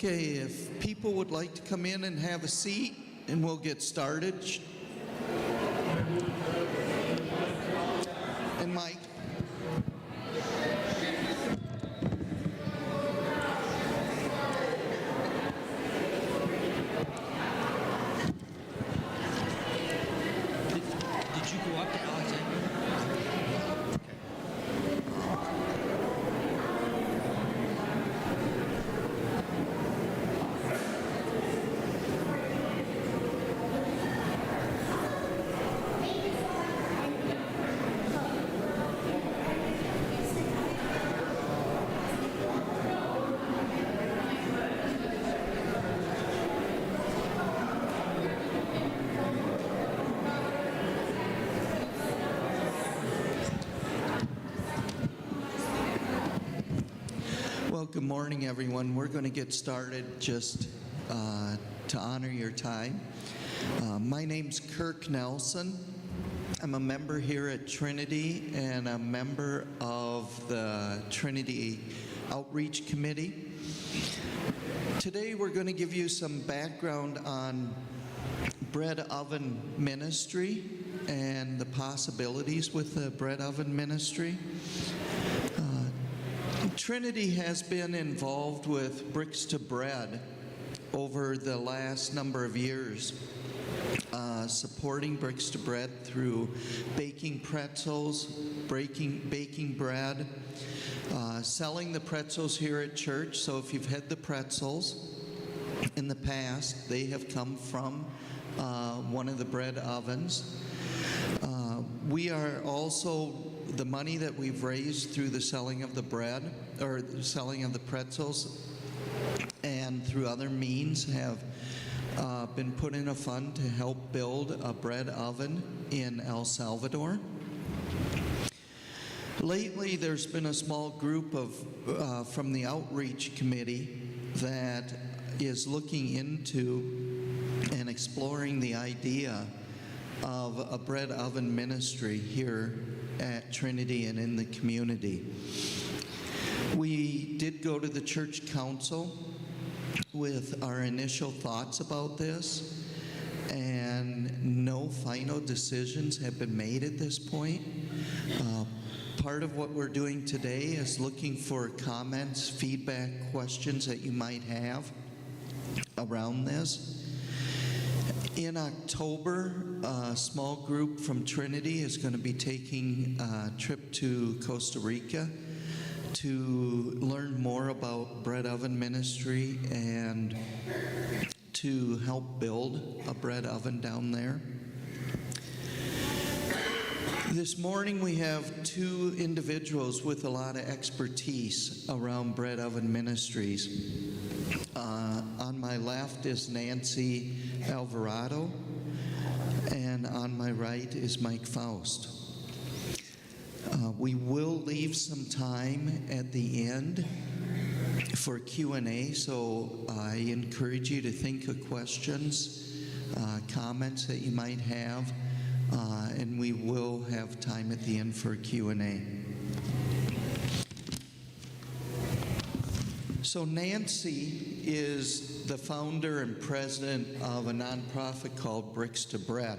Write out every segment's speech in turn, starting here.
Okay, if people would like to come in and have a seat, and we'll get started. And Mike. Did you go up to Alexander? Well, good morning, everyone. We're going to get started just to honor your time. My name's Kirk Nelson. I'm a member here at Trinity and a member of the Trinity Outreach Committee. Today we're going to give you some background on bread oven ministry and the possibilities with the bread oven ministry. Trinity has been involved with Bricks to Bread over the last number of years, supporting Bricks to Bread through baking pretzels, baking bread, selling the pretzels here at church. So if you've had the pretzels in the past, they have come from one of the bread ovens. We are also, the money that we've raised through the selling of the bread, or the selling of the pretzels, and through other means have been put in a fund to help build a bread oven in El Salvador. Lately, there's been a small group of from the outreach committee that is looking into and exploring the idea of a bread oven ministry here at Trinity and in the community. We did go to the church council with our initial thoughts about this, and no final decisions have been made at this point. Part of what we're doing today is looking for comments, feedback, questions that you might have around this. In October, a small group from Trinity is going to be taking a trip to Costa Rica to learn more about bread oven ministry and to help build a bread oven down there. This morning we have two individuals with a lot of expertise around bread oven ministries. On my left is Nancy Alvarado, and on my right is Mike Faust. We will leave some time at the end for Q&A, so I encourage you to think of questions, comments that you might have, and we will have time at the end for Q&A. So Nancy is the founder and president of a nonprofit called Bricks to Bread.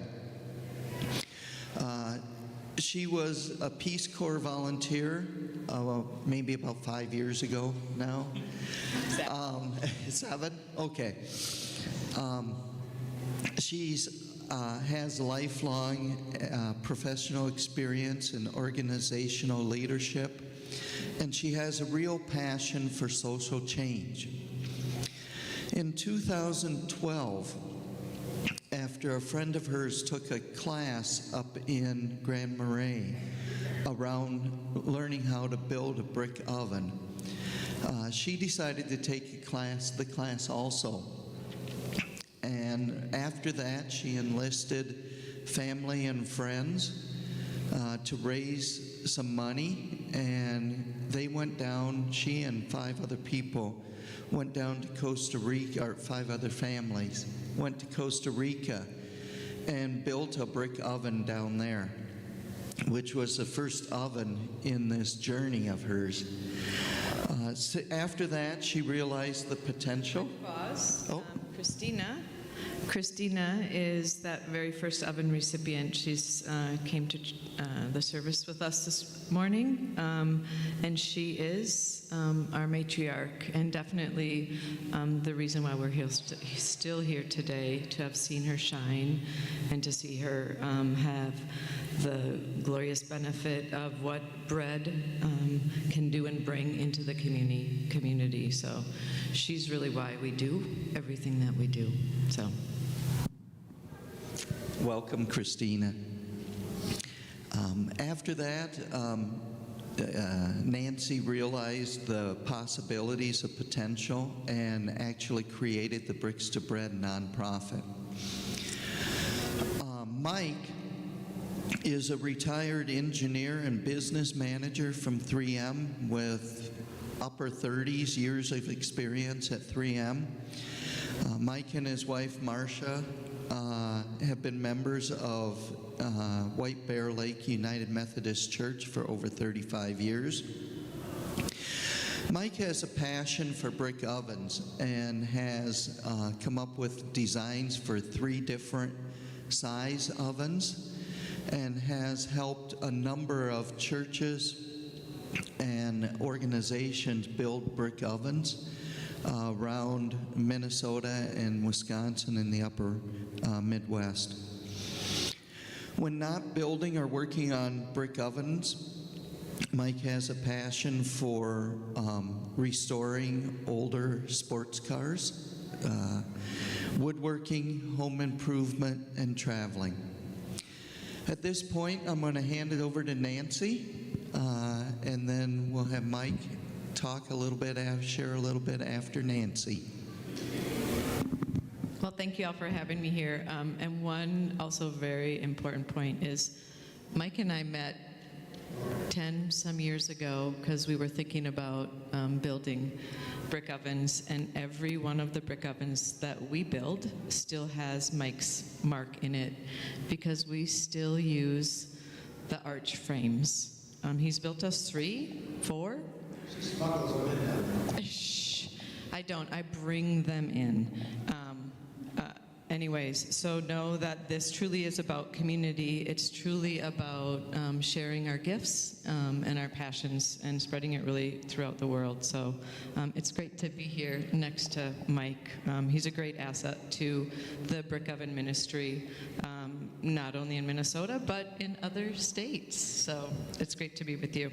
She was a Peace Corps volunteer maybe about 5 years ago now. 7? Okay. She's has lifelong professional experience in organizational leadership, and she has a real passion for social change. In 2012, after a friend of hers took a class up in Grand Marais around learning how to build a brick oven, she decided to take the class also. And after that, she enlisted family and friends to raise some money, and they went down, she and 5 other people went down to Costa Rica, or 5 other families went to Costa Rica and built a brick oven down there, which was the first oven in this journey of hers. after that, she realized the potential. Boss, Oh. Christina. Christina is that very first oven recipient. She's came to the service with us this morning, and she is our matriarch, and definitely the reason why we're still here today, to have seen her shine and to see her have the glorious benefit of what bread can do and bring into the community. So she's really why we do everything that we do. So. Welcome, Christina. After that, Nancy realized the possibilities of potential and actually created the Bricks to Bread nonprofit. Mike is a retired engineer and business manager from 3M with upper 30s years of experience at 3M. Mike and his wife, Marcia, have been members of White Bear Lake United Methodist Church for over 35 years. Mike has a passion for brick ovens and has come up with designs for 3 different size ovens and has helped a number of churches and organizations build brick ovens around Minnesota and Wisconsin in the upper Midwest. When not building or working on brick ovens, Mike has a passion for restoring older sports cars, woodworking, home improvement, and traveling. At this point, I'm going to hand it over to Nancy, and then we'll have Mike talk a little bit, share a little bit after Nancy. Well, thank you all for having me here. And one also very important point is Mike and I met 10 some years ago because we were thinking about building brick ovens, and every one of the brick ovens that we build still has Mike's mark in it because we still use the arch frames. He's built us 3, 4. Shh, I don't. I bring them in. Anyways, so know that this truly is about community. It's truly about sharing our gifts and our passions and spreading it really throughout the world. So it's great to be here next to Mike. He's a great asset to the Brick Oven Ministry, not only in Minnesota, but in other states. So it's great to be with you.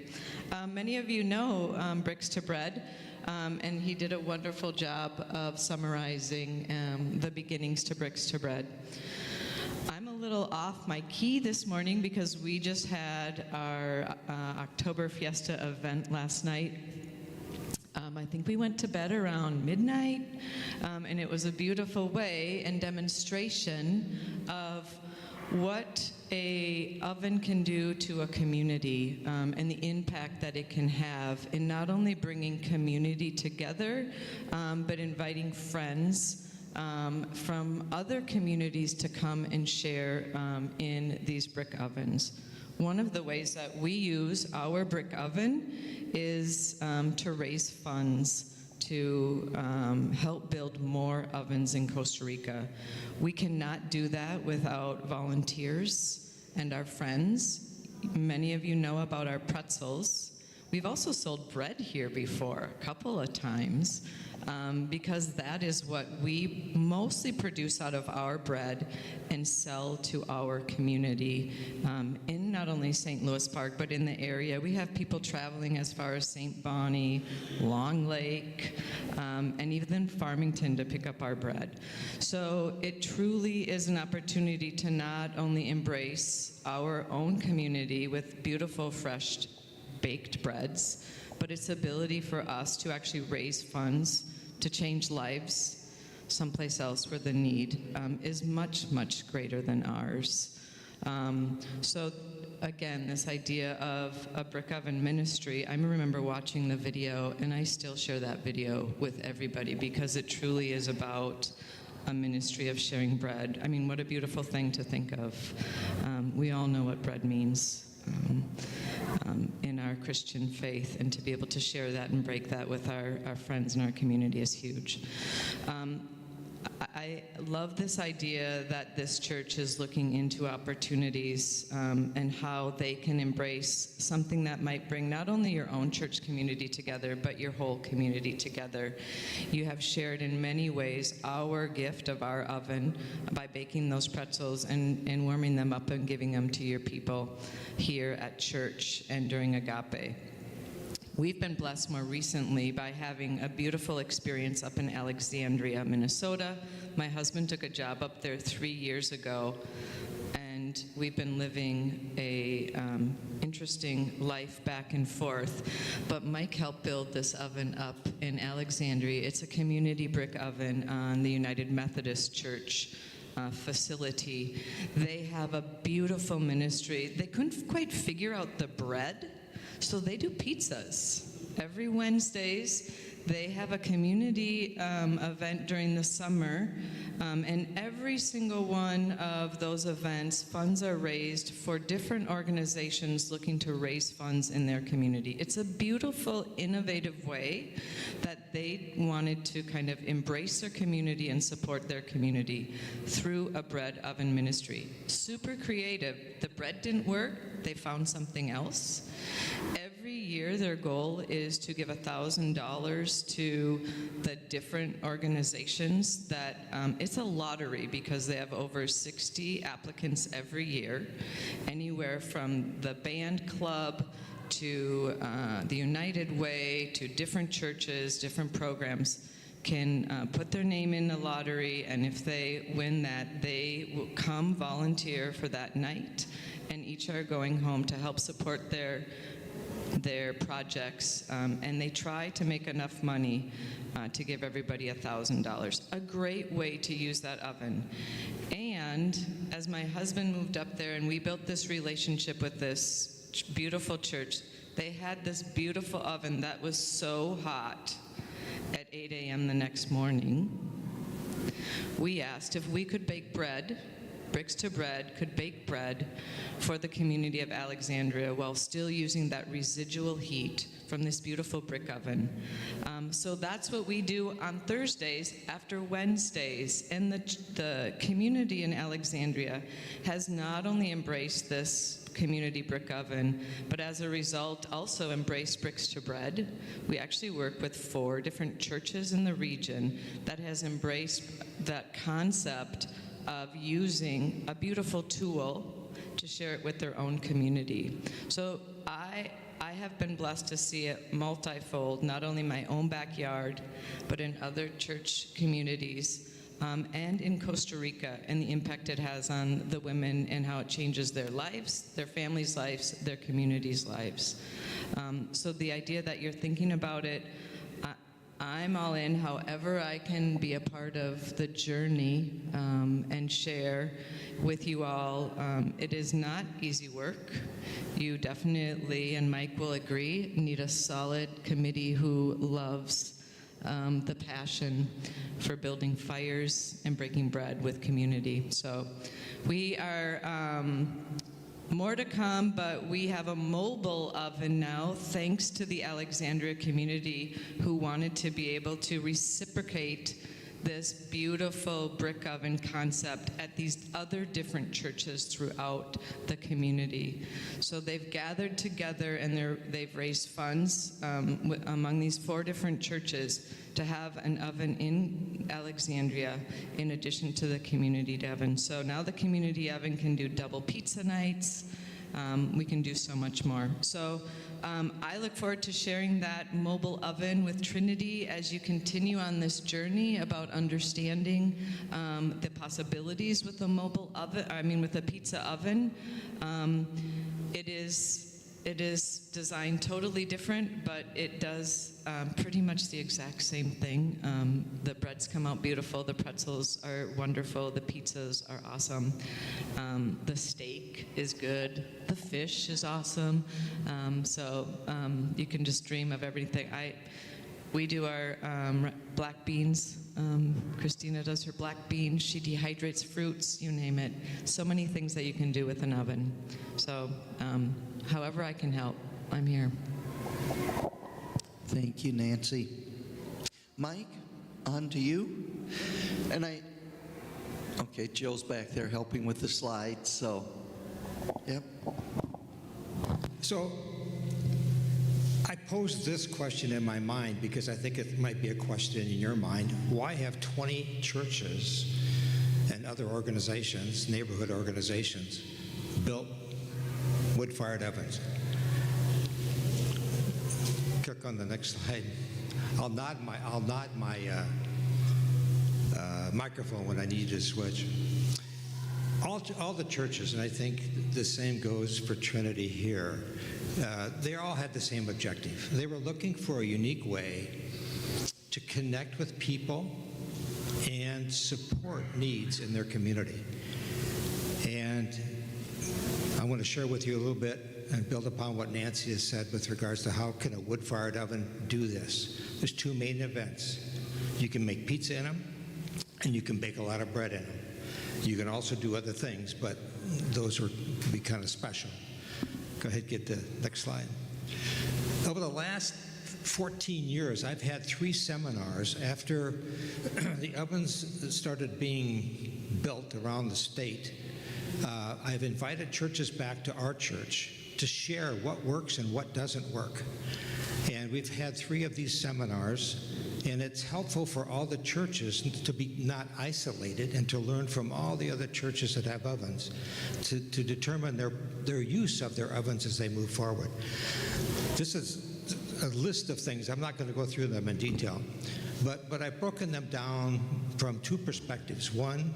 Many of you know Bricks to Bread. And he did a wonderful job of summarizing the beginnings to Bricks to Bread. I'm a little off my key this morning because we just had our October Fiesta event last night. I think we went to bed around midnight, and it was a beautiful way and demonstration of what a oven can do to a community and the impact that it can have in not only bringing community together, but inviting friends from other communities to come and share in these brick ovens. One of the ways that we use our brick oven is to raise funds to help build more ovens in Costa Rica. We cannot do that without volunteers and our friends. Many of you know about our pretzels. We've also sold bread here before, a couple of times, because that is what we mostly produce out of our bread and sell to our community in not only St. Louis Park, but in the area. We have people traveling as far as St. Bonnie, Long Lake, and even Farmington to pick up our bread. So it truly is an opportunity to not only embrace our own community with beautiful, fresh baked breads, but its ability for us to actually raise funds to change lives someplace else where the need is much, much greater than ours. So again, this idea of a brick oven ministry, I remember watching the video, and I still share that video with everybody because it truly is about a ministry of sharing bread. I mean, what a beautiful thing to think of. We all know what bread means. in our Christian faith, and to be able to share that and break that with our friends in our community is huge. I love this idea that this church is looking into opportunities and how they can embrace something that might bring not only your own church community together, but your whole community together. You have shared in many ways our gift of our oven by baking those pretzels and warming them up and giving them to your people here at church and during Agape. We've been blessed more recently by having a beautiful experience up in Alexandria, Minnesota. My husband took a job up there 3 years ago, and we've been living a interesting life back and forth. But Mike helped build this oven up in Alexandria. It's a community brick oven on the United Methodist Church facility. They have a beautiful ministry. They couldn't quite figure out the bread, so they do pizzas. Every Wednesdays, they have a community event during the summer, and every single one of those events, funds are raised for different organizations looking to raise funds in their community. It's a beautiful, innovative way that they wanted to kind of embrace their community and support their community through a bread oven ministry. Super creative. The bread didn't work. They found something else. Every year, their goal is to give $1,000 to the different organizations that, it's a lottery because they have over 60 applicants every year, anywhere from the band club to the United Way to different churches, different programs can put their name in the lottery, and if they win that, they will come volunteer for that night, and each are going home to help support their projects, and they try to make enough money to give everybody $1,000. A great way to use that oven. And as my husband moved up there and we built this relationship with this beautiful church, they had this beautiful oven that was so hot at 8 a.m. the next morning. We asked if we could bake bread, Bricks to Bread could bake bread for the community of Alexandria while still using that residual heat from this beautiful brick oven. So that's what we do on Thursdays after Wednesdays. And the community in Alexandria has not only embraced this community brick oven, but as a result also embraced Bricks to Bread. We actually work with 4 different churches in the region that has embraced that concept of using a beautiful tool to share it with their own community. So I have been blessed to see it multifold, not only in my own backyard, but in other church communities, and in Costa Rica, and the impact it has on the women and how it changes their lives, their families' lives, their communities' lives. So the idea that you're thinking about it, I'm all in. However I can be a part of the journey and share with you all. It is not easy work. You definitely, and Mike will agree, need a solid committee who loves the passion for building fires and breaking bread with community. So we are more to come, but we have a mobile oven now, thanks to the Alexandria community who wanted to be able to reciprocate this beautiful brick oven concept at these other different churches throughout the community. So they've gathered together and they've raised funds among these 4 different churches to have an oven in Alexandria in addition to the community oven. So now the community oven can do double pizza nights. We can do so much more. So I look forward to sharing that mobile oven with Trinity as you continue on this journey about understanding the possibilities with a mobile oven, with a pizza oven. It is designed totally different, but it does pretty much the exact same thing. The breads come out beautiful, the pretzels are wonderful, the pizzas are awesome, the steak is good, the fish is awesome, so you can just dream of everything. We do our black beans. Christina does her black beans. She dehydrates fruits, you name it. So many things that you can do with an oven. So however I can help, I'm here. Thank you, Nancy. Mike, on to you. And okay, Jill's back there helping with the slides, so, yep. So I posed this question in my mind because I think it might be a question in your mind. Why have 20 churches and other organizations, neighborhood organizations, built wood-fired ovens? Click on the next slide. I'll nod my microphone when I need to switch. All the churches, and I think the same goes for Trinity here, they all had the same objective. They were looking for a unique way to connect with people and support needs in their community. And I want to share with you a little bit and build upon what Nancy has said with regards to how can a wood-fired oven do this. There's two main events. You can make pizza in them, and you can bake a lot of bread in them. You can also do other things, but those would be kind of special. Go ahead, get the next slide. Over the last 14 years, I've had 3 seminars after the ovens started being built around the state. I've invited churches back to our church to share what works and what doesn't work. And we've had 3 of these seminars, and it's helpful for all the churches to be not isolated and to learn from all the other churches that have ovens to determine their use of their ovens as they move forward. This is a list of things. I'm not going to go through them in detail, but I've broken them down from 2 perspectives. One,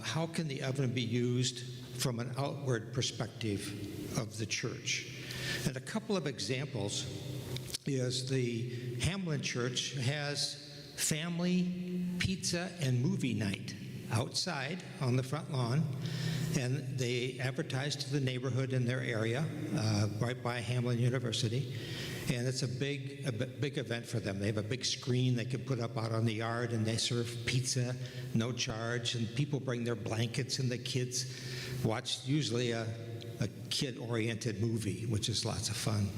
how can the oven be used from an outward perspective of the church? And a couple of examples is the Hamlin Church has family pizza and movie night outside on the front lawn, and they advertise to the neighborhood in their area right by Hamlin University. And it's a big event for them. They have a big screen they can put up out on the yard, and they serve pizza, no charge, and people bring their blankets, and the kids watch usually a kid-oriented movie, which is lots of fun.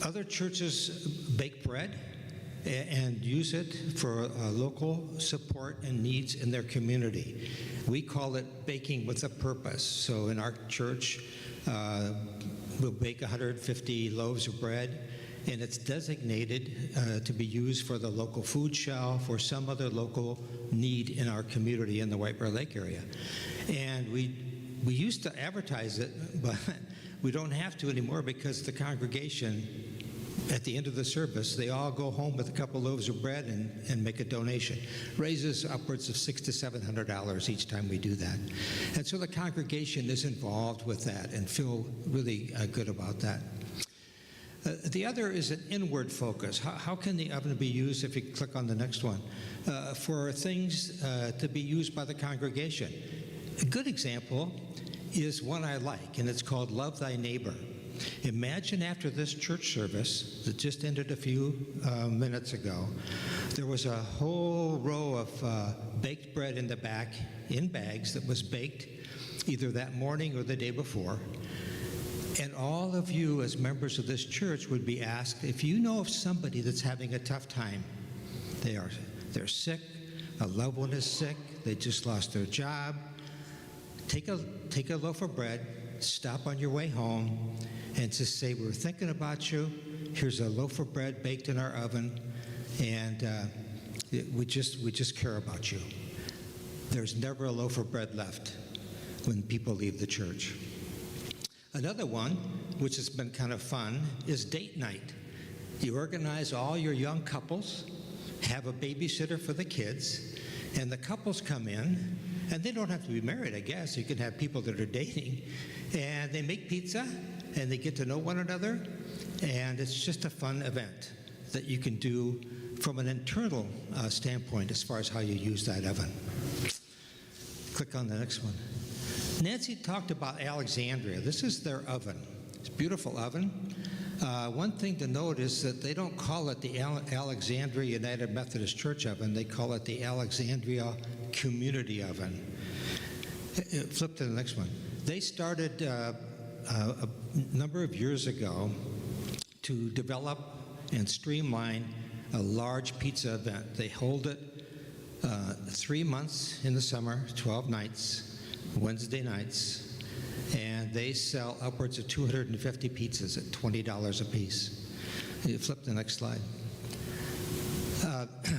Other churches bake bread and use it for local support and needs in their community. We call it baking with a purpose. So in our church, we'll bake 150 loaves of bread, and it's designated to be used for the local food shelf or some other local need in our community in the White Bear Lake area. And we used to advertise it, but we don't have to anymore because the congregation, at the end of the service, they all go home with a couple loaves of bread and make a donation. Raises upwards of $600 to $700 each time we do that. And so the congregation is involved with that and feel really good about that. The other is an inward focus. How can the oven be used, if you click on the next one, for things to be used by the congregation? A good example is one I like, and it's called Love Thy Neighbor. Imagine after this church service that just ended a few minutes ago, there was a whole row of baked bread in the back in bags that was baked either that morning or the day before. And all of you as members of this church would be asked, if you know of somebody that's having a tough time, they're sick, a loved one is sick, they just lost their job, take a loaf of bread, stop on your way home, and just say, we're thinking about you. Here's a loaf of bread baked in our oven, and we just care about you. There's never a loaf of bread left when people leave the church. Another one, which has been kind of fun, is date night. You organize all your young couples, have a babysitter for the kids, and the couples come in, and they don't have to be married, I guess. You can have people that are dating, and they make pizza, and they get to know one another, and it's just a fun event that you can do from an internal standpoint as far as how you use that oven. Click on the next one. Nancy talked about Alexandria. This is their oven. It's a beautiful oven. One thing to note is that they don't call it the Alexandria United Methodist Church Oven. They call it the Alexandria Community Oven. Flip to the next one. They started a number of years ago to develop and streamline a large pizza event. They hold it 3 months in the summer, 12 nights, Wednesday nights, and they sell upwards of 250 pizzas at $20 a piece. You flip the next slide.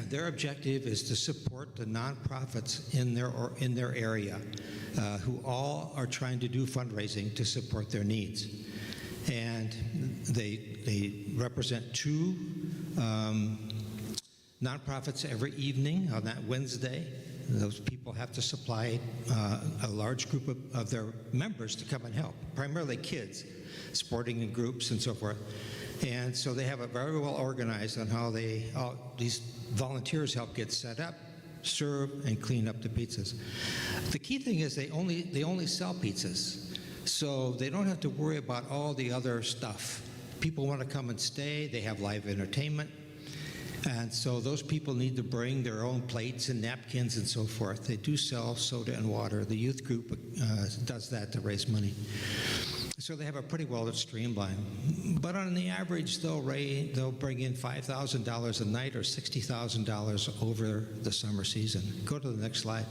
Their objective is to support the nonprofits in their area who all are trying to do fundraising to support their needs. And they represent 2 nonprofits every evening on that Wednesday. Those people have to supply a large group of their members to come and help, primarily kids, sporting in groups and so forth. And so they have it very well organized on how these volunteers help get set up, serve, and clean up the pizzas. The key thing is they only sell pizzas, so they don't have to worry about all the other stuff. People want to come and stay. They have live entertainment. And so those people need to bring their own plates and napkins and so forth. They do sell soda and water. The youth group does that to raise money. So they have a pretty well streamlined. But on the average, they'll bring in $5,000 a night or $60,000 over the summer season. Go to the next slide.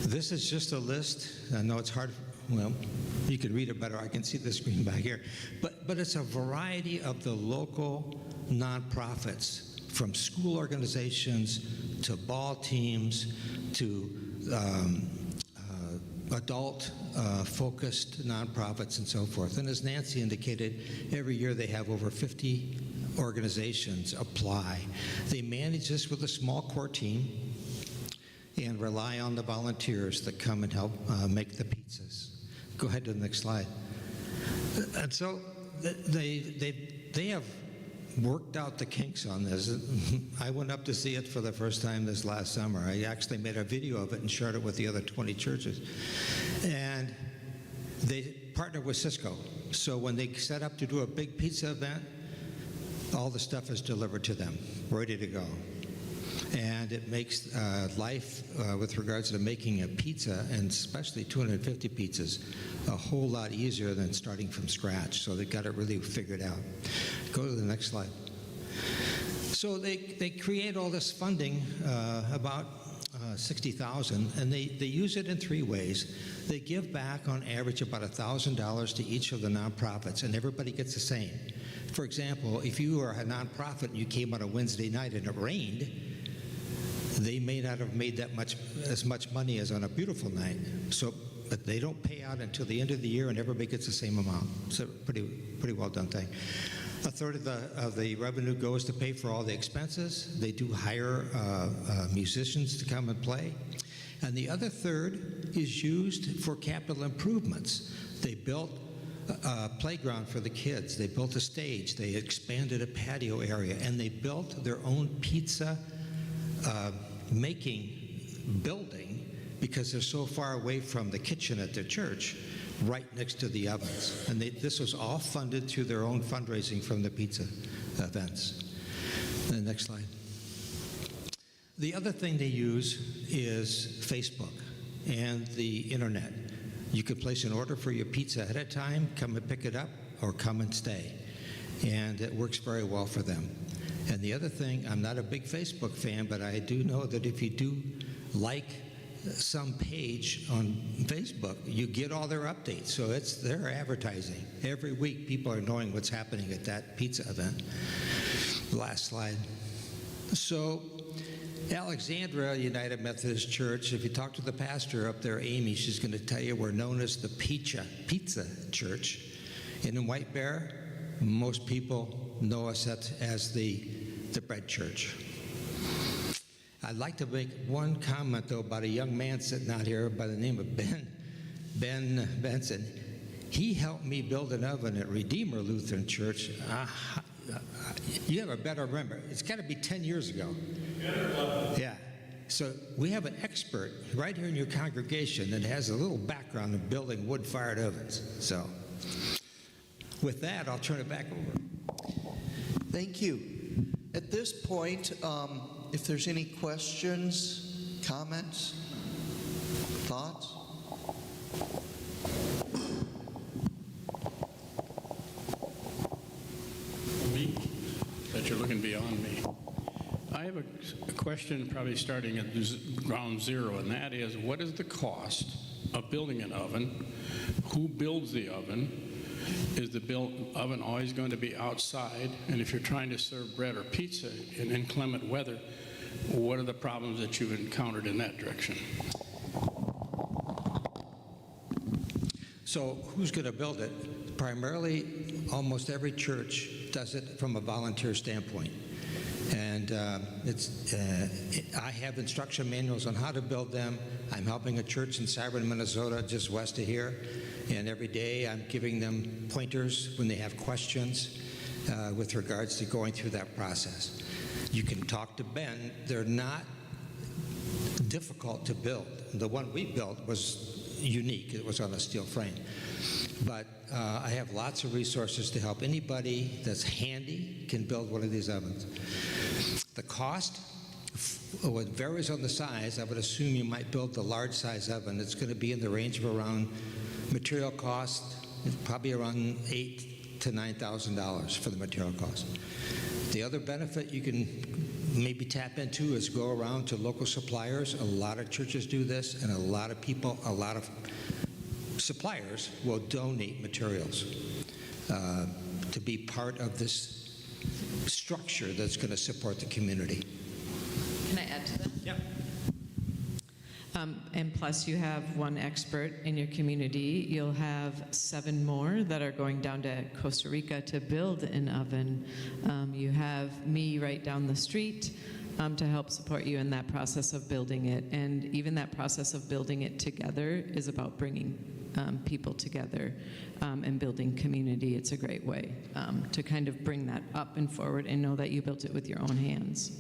This is just a list. I know it's hard. Well, you can read it better. I can see the screen back here. But it's a variety of the local nonprofits, from school organizations to ball teams to adult-focused nonprofits and so forth. And as Nancy indicated, every year they have over 50 organizations apply. They manage this with a small core team and rely on the volunteers that come and help make the pizzas. Go ahead to the next slide. And so they have worked out the kinks on this. I went up to see it for the first time this last summer. I actually made a video of it and shared it with the other 20 churches. And they partnered with Cisco. So when they set up to do a big pizza event, all the stuff is delivered to them, ready to go. And it makes life with regards to making a pizza, and especially 250 pizzas, a whole lot easier than starting from scratch. So they got it really figured out. Go to the next slide. So they create all this funding, about $60,000, and they use it in 3 ways. They give back on average about $1,000 to each of the nonprofits, and everybody gets the same. For example, if you are a nonprofit and you came on a Wednesday night and it rained, they may not have made as much money as on a beautiful night. So, but they don't pay out until the end of the year, and everybody gets the same amount. So pretty well done thing. A third of the revenue goes to pay for all the expenses. They do hire musicians to come and play. And the other third is used for capital improvements. They built a playground for the kids. They built a stage. They expanded a patio area. And they built their own pizza making building because they're so far away from the kitchen at their church, right next to the ovens. And this was all funded through their own fundraising from the pizza events. The next slide. The other thing they use is Facebook and the internet. You can place an order for your pizza ahead of time, come and pick it up, or come and stay. And it works very well for them. And the other thing, I'm not a big Facebook fan, but I do know that if you do like some page on Facebook, you get all their updates. So it's their advertising. Every week, people are knowing what's happening at that pizza event. Last slide. So Alexandria United Methodist Church, if you talk to the pastor up there, Amy, she's going to tell you we're known as the Pizza Church. And in White Bear, most people know us as the bread church. I'd like to make one comment, though, about a young man sitting out here by the name of Ben Benson. He helped me build an oven at Redeemer Lutheran Church. You have a better remember. It's got to be 10 years ago. Yeah. So we have an expert right here in your congregation that has a little background in building wood-fired ovens. So With that, I'll turn it back over. Thank you. At this point, if there's any questions, comments, thoughts? Me? That you're looking beyond me. I have a question probably starting at ground zero, and that is, what is the cost of building an oven? Who builds the oven? Is the oven always going to be outside? And if you're trying to serve bread or pizza in inclement weather, what are the problems that you've encountered in that direction? So who's going to build it? Primarily, almost every church does it from a volunteer standpoint. And I have instruction manuals on how to build them. I'm helping a church in Cyber, Minnesota, just west of here. And every day I'm giving them pointers when they have questions with regards to going through that process. You can talk to Ben. They're not difficult to build. The one we built was unique. It was on a steel frame. But I have lots of resources to help anybody that's handy can build one of these ovens. The cost, it varies on the size. I would assume you might build the large size oven. It's going to be in the range of around material cost, probably around $8,000 to $9,000 for the material cost. The other benefit you can maybe tap into is go around to local suppliers. A lot of churches do this, and a lot of people, a lot of suppliers will donate materials to be part of this structure that's going to support the community. Can I add to that? Yeah. And plus, you have one expert in your community. You'll have 7 more that are going down to Costa Rica to build an oven. You have me right down the street to help support you in that process of building it. And even that process of building it together is about bringing people together and building community. It's a great way to kind of bring that up and forward and know that you built it with your own hands.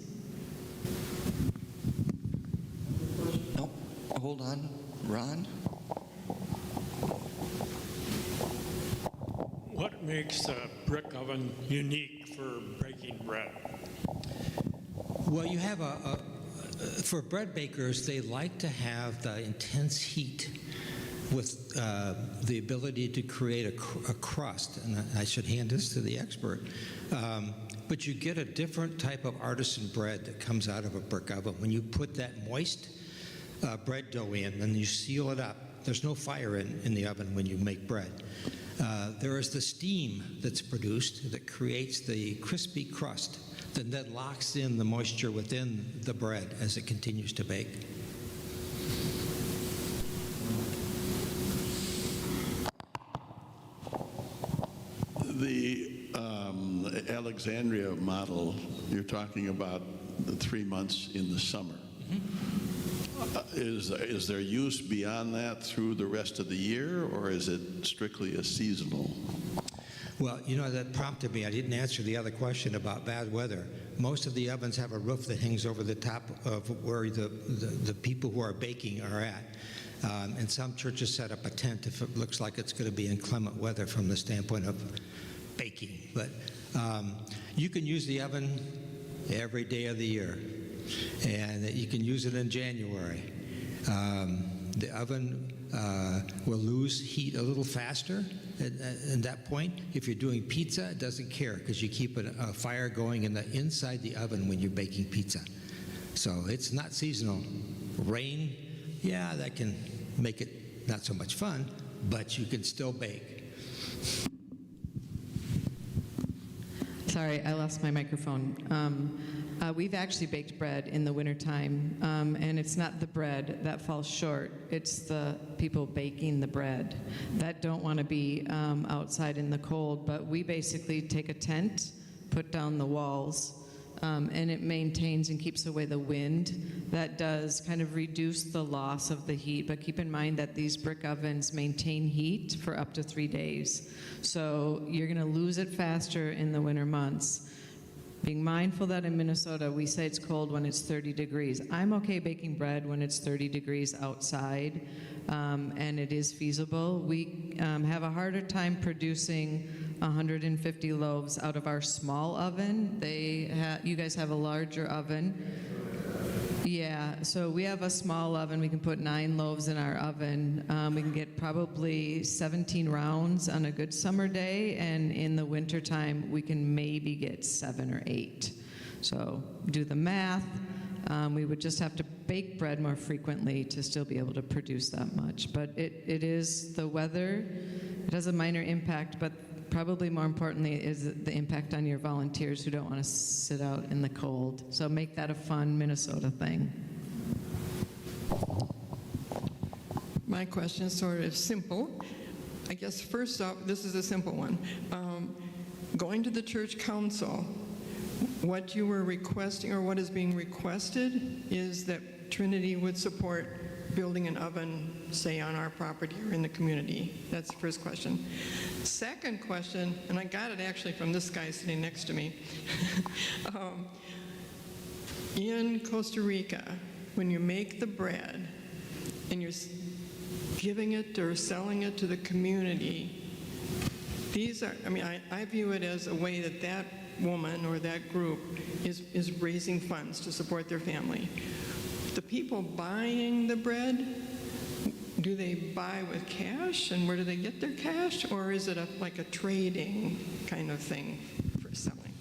Nope. Hold on. Ron? What makes a brick oven unique for baking bread? Well, you have for bread bakers, they like to have the intense heat with the ability to create a crust. And I should hand this to the expert. But you get a different type of artisan bread that comes out of a brick oven. When you put that moist bread dough in and you seal it up, there's no fire in the oven when you make bread. There is the steam that's produced that creates the crispy crust that then locks in the moisture within the bread as it continues to bake. The Alexandria model, you're talking about the 3 months in the summer. Is there use beyond that through the rest of the year, or is it strictly a seasonal? Well, you know, that prompted me. I didn't answer the other question about bad weather. Most of the ovens have a roof that hangs over the top of where the people who are baking are at. And some churches set up a tent if it looks like it's going to be inclement weather from the standpoint of baking. But you can use the oven every day of the year, and you can use it in January. The oven will lose heat a little faster at that point. If you're doing pizza, it doesn't care because you keep a fire going inside the oven when you're baking pizza. So it's not seasonal. Rain, yeah, that can make it not so much fun, but you can still bake. Sorry, I lost my microphone. We've actually baked bread in the wintertime, and it's not the bread that falls short. It's the people baking the bread that don't want to be outside in the cold. But we basically take a tent, put down the walls, and it maintains and keeps away the wind. That does kind of reduce the loss of the heat, but keep in mind that these brick ovens maintain heat for up to 3 days. So you're going to lose it faster in the winter months. Being mindful that in Minnesota, we say it's cold when it's 30 degrees. I'm okay baking bread when it's 30 degrees outside, and it is feasible. We have a harder time producing 150 loaves out of our small oven. You guys have a larger oven. Yeah, so we have a small oven. We can put 9 loaves in our oven. We can get probably 17 rounds on a good summer day, and in the wintertime, we can maybe get 7 or 8. So do the math. We would just have to bake bread more frequently to still be able to produce that much. But it is the weather. It has a minor impact, but probably more importantly is the impact on your volunteers who don't want to sit out in the cold. So make that a fun Minnesota thing. My question is sort of simple. I guess first off, this is a simple one. Going to the church council, what you were requesting, or what is being requested, is that Trinity would support building an oven, say, on our property or in the community. That's the first question. Second question, and I got it actually from this guy sitting next to me. In Costa Rica, when you make the bread and you're giving it or selling it to the community, these are, I mean, I view it as a way that that woman or that group is raising funds to support their family. The people buying the bread, do they buy with cash, and where do they get their cash, or is it like a trading kind of thing for selling?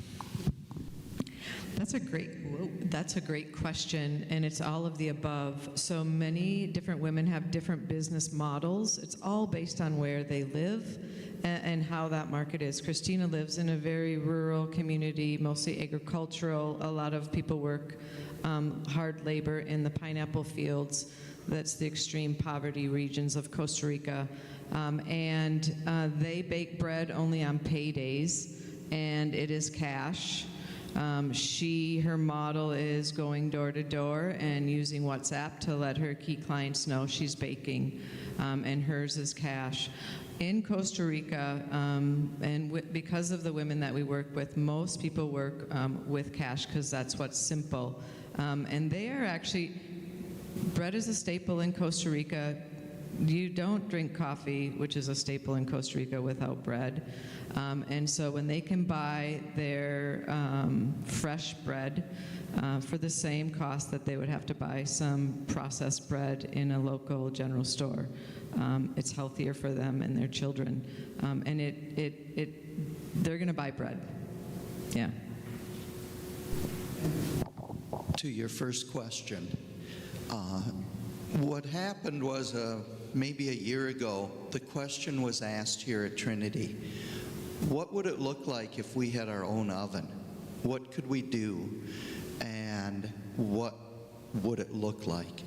That's a great question, and it's all of the above. So many different women have different business models. It's all based on where they live and how that market is. Christina lives in a very rural community, mostly agricultural. A lot of people work hard labor in the pineapple fields. That's the extreme poverty regions of Costa Rica. And they bake bread only on paydays, and it is cash. Her model is going door to door and using WhatsApp to let her key clients know she's baking, and hers is cash. In Costa Rica, because of the women that we work with, most people work with cash because that's what's simple. And they are actually, bread is a staple in Costa Rica. You don't drink coffee, which is a staple in Costa Rica, without bread. And so when they can buy their fresh bread for the same cost that they would have to buy some processed bread in a local general store, it's healthier for them and their children. And they're going to buy bread. Yeah. To your first question, what happened was maybe a year ago, the question was asked here at Trinity, what would it look like if we had our own oven? What could we do? And what would it look like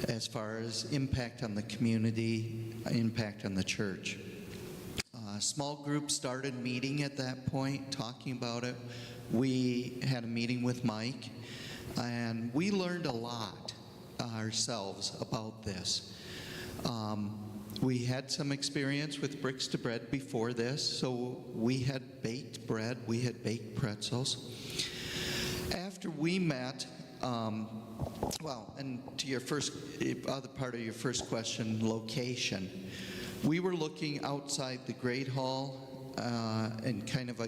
as far as impact on the community, impact on the church? Small groups started meeting at that point, talking about it. We had a meeting with Mike, and we learned a lot ourselves about this. We had some experience with bricks to bread before this, so we had baked bread, we had baked pretzels. After we met, and to your other part of your first question, location, we were looking outside the Great Hall and kind of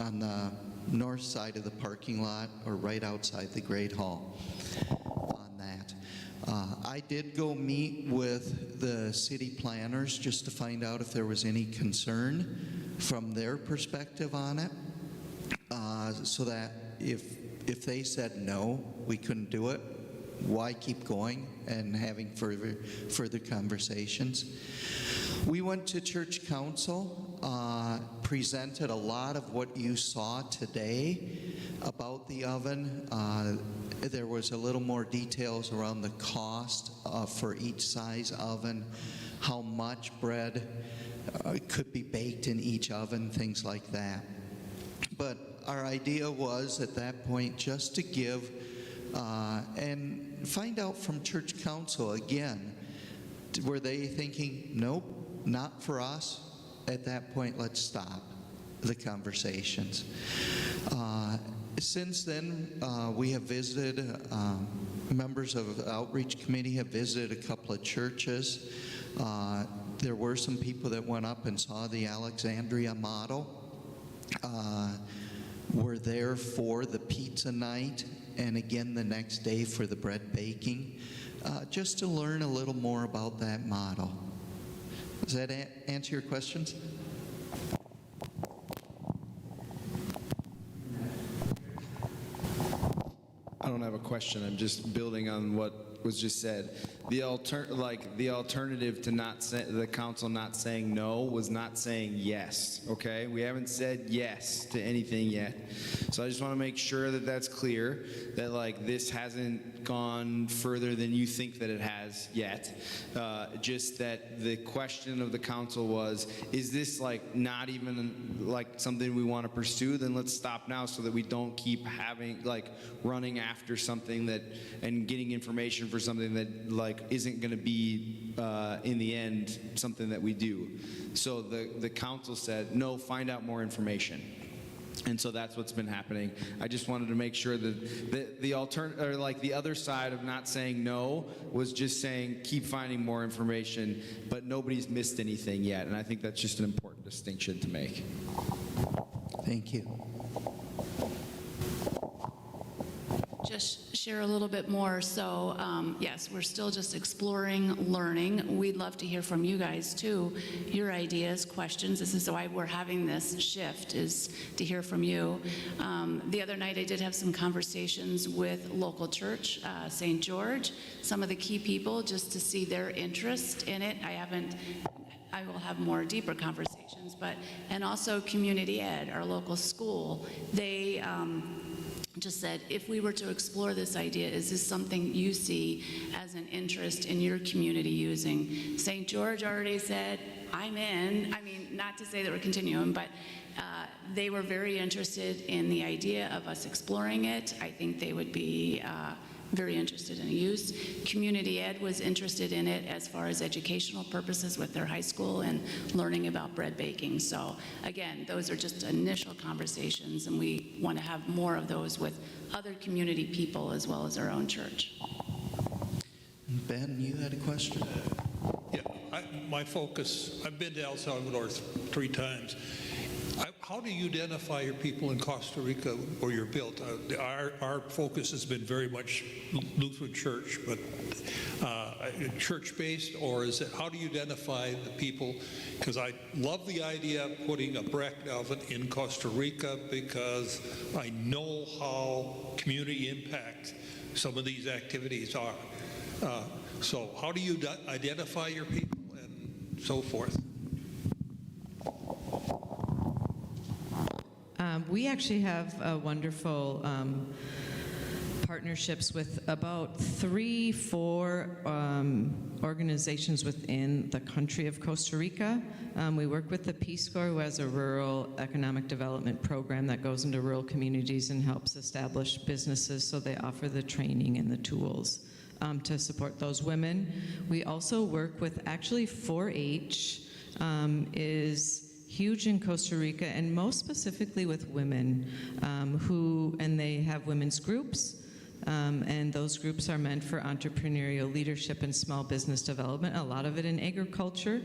on the north side of the parking lot, or right outside the Great Hall on that. I did go meet with the city planners just to find out if there was any concern from their perspective on it, so that if they said no, we couldn't do it, why keep going and having further conversations? We went to church council, presented a lot of what you saw today about the oven. There was a little more details around the cost for each size oven, how much bread could be baked in each oven, things like that. But our idea was at that point just to give and find out from church council again, were they thinking, nope, not for us? At that point, let's stop the conversations. Since then, we have visited, members of the outreach committee have visited a couple of churches. There were some people that went up and saw the Alexandria model, were there for the pizza night, and again the next day for the bread baking, just to learn a little more about that model. Does that answer your questions? I don't have a question. I'm just building on what was just said. The alternative to the council not saying no was not saying yes. Okay, we haven't said yes to anything yet. So I just want to make sure that that's clear. That this hasn't gone further than you think that it has yet. Just that the question of the council was, is this not even something we want to pursue? Then let's stop now so that we don't keep having running after something that and getting information for something that isn't going to be in the end something that we do. So the council said no, find out more information. And so that's what's been happening. I just wanted to make sure that the other side of not saying no was just saying keep finding more information, but nobody's missed anything yet. And I think that's just an important distinction to make. Thank you. Just share a little bit more. So yes, we're still just exploring, learning. We'd love to hear from you guys too, your ideas, questions. This is why we're having this shift, is to hear from you. The other night I did have some conversations with local church, St. George, some of the key people, just to see their interest in it. I will have more deeper conversations, and also Community Ed, our local school. They just said, if we were to explore this idea, is this something you see as an interest in your community using? St. George already said, I'm in. I mean, not to say that we're continuing, but they were very interested in the idea of us exploring it. I think they would be very interested in use. Community Ed was interested in it as far as educational purposes with their high school and learning about bread baking. So again, those are just initial conversations, and we want to have more of those with other community people as well as our own church. Ben, you had a question? Yeah, my focus, I've been to El Salvador 3 times. How do you identify your people in Costa Rica where you're built? Our focus has been very much Lutheran church, but church-based, or is it, how do you identify the people? Because I love the idea of putting a bread oven in Costa Rica, because I know how community impact some of these activities are. So how do you identify your people and so forth? We actually have wonderful partnerships with about 3-4 organizations within the country of Costa Rica. We work with the Peace Corps, who has a rural economic development program that goes into rural communities and helps establish businesses, so they offer the training and the tools to support those women. We also work with, actually 4-H is huge in Costa Rica, and most specifically with women and they have women's groups, and those groups are meant for entrepreneurial leadership and small business development, a lot of it in agriculture,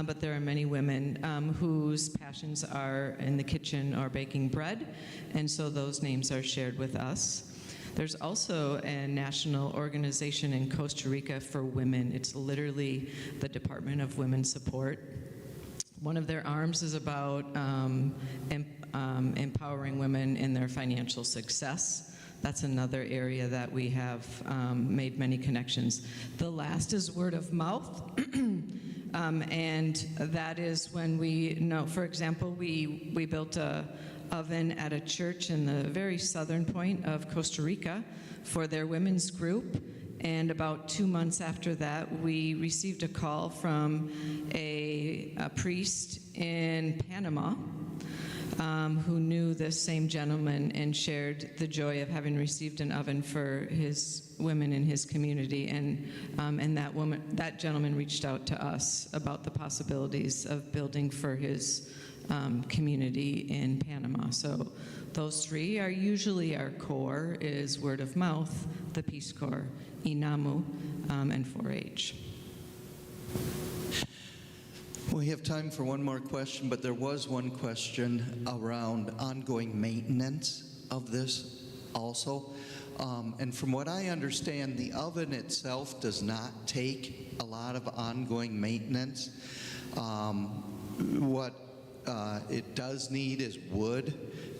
but there are many women whose passions are in the kitchen or baking bread, and so those names are shared with us. There's also a national organization in Costa Rica for women. It's literally the Department of Women's Support. One of their arms is about empowering women in their financial success. That's another area that we have made many connections. The last is word of mouth, and that is when we know, for example, we built a oven at a church in the very southern point of Costa Rica for their women's group. And about 2 months after that, we received a call from a priest in Panama who knew this same gentleman and shared the joy of having received an oven for his women in his community. And that gentleman reached out to us about the possibilities of building for his community in Panama. So those 3 are usually our core, is word of mouth, the Peace Corps, INAMU, and 4-H. We have time for one more question, but there was one question around ongoing maintenance of this also. And from what I understand, the oven itself does not take a lot of ongoing maintenance. What it does need is wood.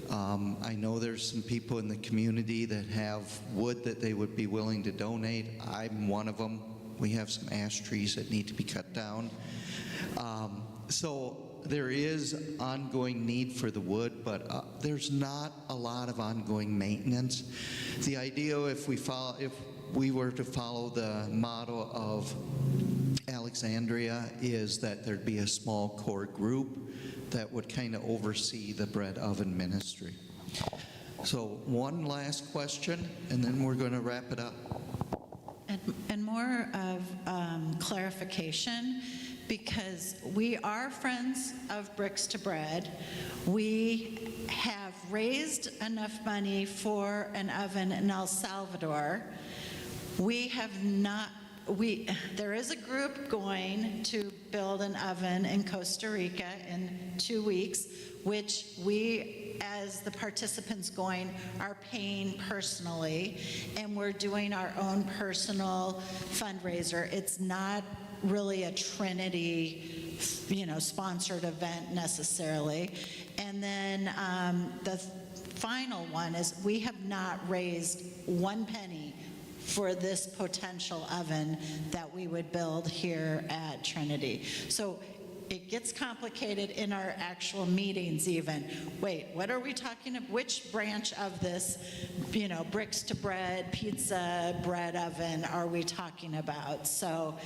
I know there's some people in the community that have wood that they would be willing to donate. I'm one of them. We have some ash trees that need to be cut down. So there is ongoing need for the wood, but there's not a lot of ongoing maintenance. The idea, if we were to follow the model of Alexandria, is that there'd be a small core group that would kind of oversee the bread oven ministry. So one last question, and then we're going to wrap it up. And more of clarification, because we are friends of Bricks to Bread. We have raised enough money for an oven in El Salvador. We have not, there is a group going to build an oven in Costa Rica in 2 weeks, which we, as the participants going, are paying personally, and we're doing our own personal fundraiser. It's not really a Trinity, sponsored event necessarily. And then the final one is we have not raised 1 penny for this potential oven that we would build here at Trinity. So it gets complicated in our actual meetings even. Wait, what are we talking about? Which branch of this, bricks to bread, pizza, bread oven are we talking about? So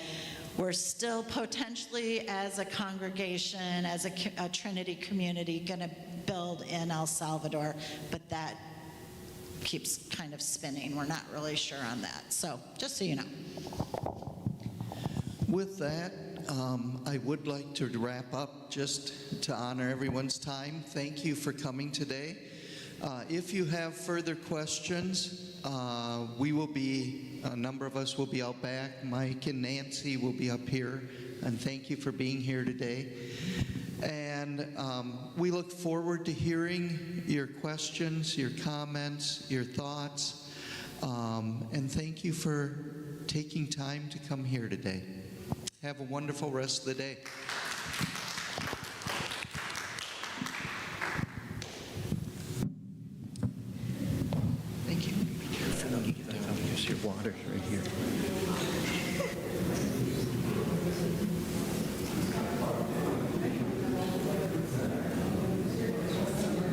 we're still potentially, as a congregation, as a Trinity community, going to build in El Salvador, but that keeps kind of spinning. We're not really sure on that. So just so you know. With that, I would like to wrap up just to honor everyone's time. Thank you for coming today. If you have further questions, a number of us will be out back. Mike and Nancy will be up here. And thank you for being here today. And we look forward to hearing your questions, your comments, your thoughts. And thank you for taking time to come here today. Have a wonderful rest of the day. Thank you. Be careful when you get down. Use your water right here.